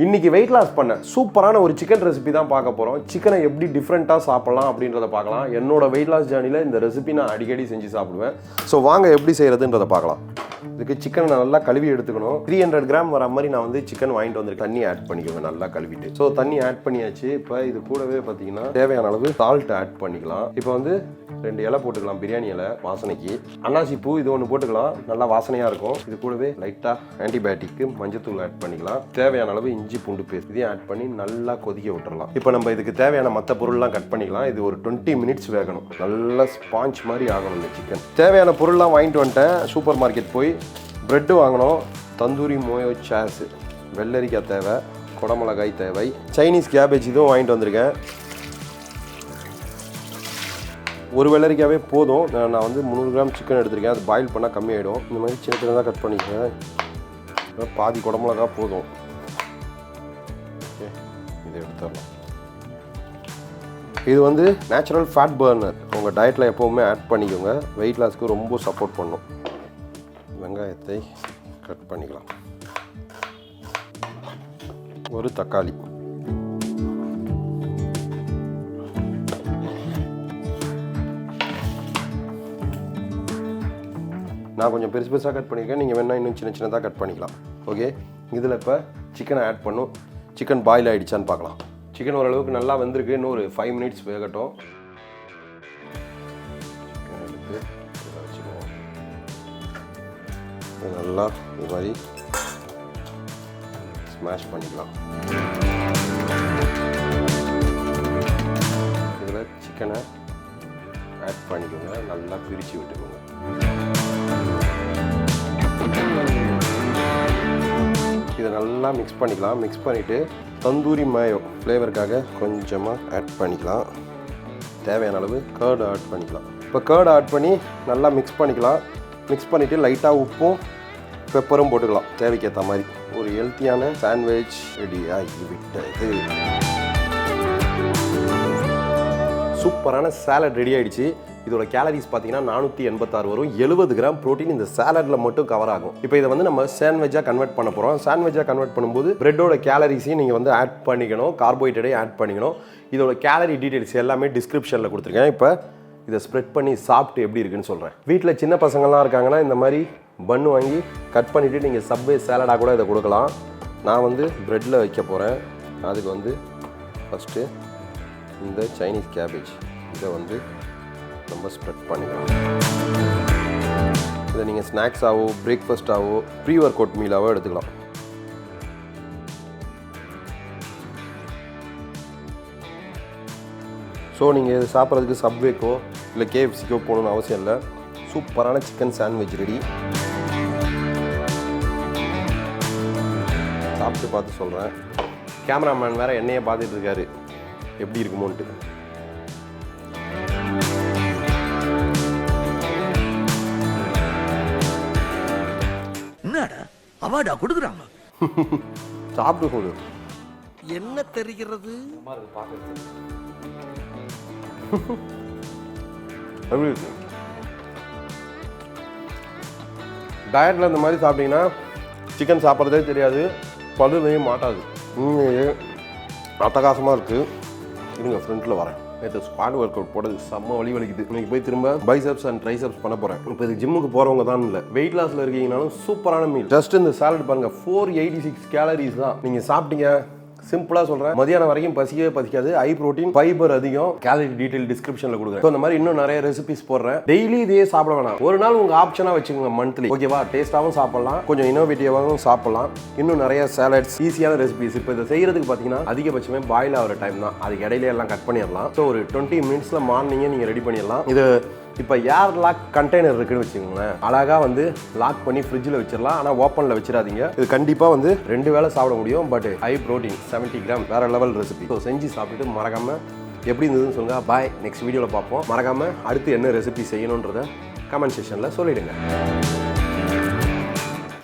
இன்னைக்கு weight loss பண்ண சூப்பரான ஒரு சிக்கன் ரெசிபி தான் பார்க்க போகிறோம். சிக்கனை எப்படி டிஃப்ரெண்ட்டாக சாப்பிடலாம் அப்படின்றத பார்க்கலாம். என்னோட வெயிட் லாஸ் ஜேர்னியில் இந்த ரெசிபி நான் அடிக்கடி செஞ்சு சாப்பிடுவேன். ஸோ வாங்க எப்படி செய்கிறதுன்றதை பார்க்கலாம். இதுக்கு சிக்கனை நல்லா கழுவி எடுத்துக்கணும். 300 கிராம் வர மாதிரி நான் வந்து சிக்கன் வாங்கிட்டு வந்துருக்கேன். தண்ணி ஆட் பண்ணிக்குவேன் நல்லா கழுவிட்டு. ஸோ தண்ணி ஆட் பண்ணியாச்சு. இப்போ இது கூடவே பார்த்தீங்கன்னா தேவையான அளவு சால்ட் ஆட் பண்ணிக்கலாம். இப்போ வந்து 2 இலை போட்டுக்கலாம், பிரியாணி இலை வாசனைக்கு. அன்னாசி பூ இது ஒன்று போட்டுக்கலாம், நல்லா வாசனையாக இருக்கும். இது கூடவே லைட்டாக ஆன்டிபயோட்டிக்கு மஞ்சத்தூள் ஆட் பண்ணிக்கலாம். தேவையான அளவு இஞ்சி பூண்டு பேஸ்ட் இதையும் ஆட் பண்ணி நல்லா கொதிக்க விட்டுறலாம். இப்போ நம்ம இதுக்கு தேவையான மற்ற பொருள்லாம் கட் பண்ணிக்கலாம். இது ஒரு 20 மினிட்ஸ் வேகணும். நல்லா ஸ்பாஞ்ச் மாதிரி ஆகணும் இந்த சிக்கன். தேவையான பொருள்லாம் வாங்கிட்டு வந்துட்டேன். சூப்பர் மார்க்கெட் போய் பிரெட்டு வாங்கணும், தந்தூரி மோயோ சாஸ், வெள்ளரிக்காய் தேவை, குடமிளகாய் தேவை, சைனீஸ் கேபேஜ் இதுவும் வாங்கிட்டு வந்திருக்கேன். ஒரு வெள்ளரிக்காவே போதும். நான் வந்து 300 கிராம் சிக்கன் எடுத்திருக்கேன். அது பாயில் பண்ணால் கம்மியாயிடும். இந்த மாதிரி சின்ன சின்னதாக கட் பண்ணிக்கிறேன். பாதி குடமிளகா போதும். ஓகே, இதை எடுத்துடலாம். இது வந்து நேச்சுரல் ஃபேட் பர்னர். உங்கள் டயட்டில் எப்போவுமே ஆட் பண்ணிக்கோங்க. வெயிட் லாஸ்க்கு ரொம்ப சப்போர்ட் பண்ணும். வெங்காயத்தை கட் பண்ணிக்கலாம். ஒரு தக்காளி, நான் கொஞ்சம் பெருசு பெருசாக கட் பண்ணியிருக்கேன். நீங்கள் வேணால் இன்னும் சின்ன சின்னதாக கட் பண்ணிக்கலாம். ஓகே, இதில் இப்போ சிக்கனை ஆட் பண்ணும். சிக்கன் பாயில் ஆகிடுச்சான்னு பார்க்கலாம். சிக்கன் ஓரளவுக்கு நல்லா வந்திருக்கு. இன்னும் ஒரு 5 மினிட்ஸ் வேகட்டும். எடுத்து வச்சுக்குவோம். நல்லா இது மாதிரி ஸ்மாஷ் பண்ணிக்கலாம். இதில் சிக்கனை ஆட் பண்ணிக்கோங்க. நல்லா பிரித்து விட்டுக்கோங்க. இதை நல்லா மிக்ஸ் பண்ணிக்கலாம். மிக்ஸ் பண்ணிவிட்டு தந்தூரி மயோ ஃப்ளேவருக்காக கொஞ்சமாக ஆட் பண்ணிக்கலாம். தேவையான அளவு கர்டு ஆட் பண்ணிக்கலாம். இப்போ கர்டு ஆட் பண்ணி நல்லா மிக்ஸ் பண்ணிக்கலாம். மிக்ஸ் பண்ணிவிட்டு லைட்டாக உப்பும் பெப்பரும் போட்டுக்கலாம் தேவைக்கேற்ற மாதிரி. ஒரு ஹெல்த்தியான சாண்ட்விச் ரெடி ஆகிவிட்டது. சூப்பரான சாலட் ரெடி ஆகிடுச்சு. இதோட கேலரிஸ் பார்த்தீங்கன்னா 486 வரும். 70 கிராம் ப்ரோட்டீன் இந்த சாலட்டில் மட்டும் கவர் ஆகும். இப்போ இதை வந்து நம்ம சாண்ட்விச்சாக கன்வெர்ட் பண்ண போகிறோம். சாண்ட்விச்சாக கன்வெர்ட் பண்ணும்போது பிரெட்டோட கேலரிஸையும் நீங்கள் வந்து ஆட் பண்ணிக்கணும், கார்போஹைட்ரேட்டையும் ஆட் பண்ணிக்கணும். இதோட கேலரி டீட்டெயில்ஸ் எல்லாமே டிஸ்கிரிப்ஷனில் கொடுத்துருக்கேன். இப்போ இதை ஸ்ப்ரெட் பண்ணி சாப்பிட்டு எப்படி இருக்குன்னு சொல்கிறேன். வீட்டில் சின்ன பசங்கள்லாம் இருக்காங்கன்னா இந்த மாதிரி பன்னு வாங்கி கட் பண்ணிவிட்டு நீங்கள் சப்வே சாலடாக கூட இதை கொடுக்கலாம். நான் வந்து ப்ரெட்டில் வைக்க போகிறேன். அதுக்கு வந்து ஃபஸ்ட்டு இந்த சைனீஸ் கேபேஜ் இதை வந்து நம்ம ஸ்ப்ரெட் பண்ணிக்கலாம். இதை நீங்கள் ஸ்நாக்ஸாகவோ பிரேக்ஃபாஸ்ட்டாகவோ ப்ரீ ஒர்க் அவுட் மீலாவோ எடுத்துக்கலாம். ஸோ நீங்கள் இது சாப்பிட்றதுக்கு சப்வேக்கோ இல்லை கேஎஃப்சிக்கோ போகணுன்னு அவசியம் இல்லை. சூப்பரான சிக்கன் சாண்ட்விச் ரெடி. சாப்பிட்டு பார்த்து சொல்கிறேன். கேமராமேன் வேறு என்னையே பார்த்துட்டு இருக்காரு எப்படி இருக்குமோன்ட்டு. என்னடா அவார்டா கொடுக்குறாங்க? சாப்பிட்டு கொடு. என்ன தெரிகிறது? டயட்டில் இந்த மாதிரி சாப்பிட்டீங்கன்னா சிக்கன் சாப்பிட்றதே தெரியாது, பல்லுலையும் மாட்டாது. அட்டகாசமாக இருக்குது. இருங்க ஃப்ரண்ட்டில் வரேன். நேற்று ஸ்குவாட் ஒர்க் அவுட் போடுறது செம்ம வலி வலிக்குது. இன்னைக்கு போய் திரும்ப பைசப்ஸ் அண்ட் ட்ரைசப்ஸ் பண்ண போகிறேன். இப்போ இது ஜிம்முக்கு போகிறவங்க தான் இல்லை, வெயிட் லாஸில் இருக்கீங்கனாலும் சூப்பரான மீல். ஜஸ்ட் இந்த சாலட் பாருங்கள், 486 கேலரிஸ் தான். நீங்கள் சாப்பிட்டீங்க. சிம்பிளாக சொல்கிறேன், மதியானம் வரைக்கும் பசிக்கவே பசிக்காது. ஹை ப்ரோட்டீன், ஃபைபர் அதிகம். கேலரி டீட்டெயில் டிஸ்கிரிப்ஷனில் கொடுக்குறேன். ஸோ இந்த மாதிரி இன்னும் நிறைய ரெசிபிஸ் போடுறேன். டெய்லி இதே சாப்பிட வேணாம், ஒரு நாள் உங்கள் ஆப்ஷனாக வச்சுக்கோங்க மந்த்லி. ஓகேவா? டேஸ்ட்டாகவும் சாப்பிடலாம், கொஞ்சம் இன்னோவேட்டிவாகவும் சாப்பிடலாம். இன்னும் நிறைய சாலட்ஸ், ஈஸியான ரெசிபிஸ். இப்போ இதை செய்யறதுக்கு பார்த்தீங்கன்னா அதிகபட்சமே பாயில் ஆகிற டைம் தான். அதுக்கு இடையில எல்லாம் கட் பண்ணிடலாம். ஸோ ஒரு 20 மினிட்ஸில் மார்னிங்கே நீங்கள் ரெடி பண்ணிடலாம். இது இப்போ ஏர் லாக் கண்டெய்னர் இருக்குன்னு வச்சுக்கோங்களேன், அழகாக வந்து லாக் பண்ணி ஃப்ரிட்ஜில் வச்சிடலாம். ஆனால் ஓப்பனில் வச்சிடாதீங்க. இது கண்டிப்பாக வந்து 2 வேளை சாப்பிட முடியும். பட் ஹை ப்ரோட்டீன், 70 கிராம், வேற லெவல் ரெசிபி. ஸோ செஞ்சு சாப்பிட்டுட்டு மறக்காமல் எப்படி இருந்ததுன்னு சொல்லுங்கள். பாய், நெக்ஸ்ட் வீடியோவில் பார்ப்போம். மறக்காமல் அடுத்து என்ன ரெசிபி செய்யணுன்றதை கமெண்ட் செக்ஷனில் சொல்லிவிடுங்க.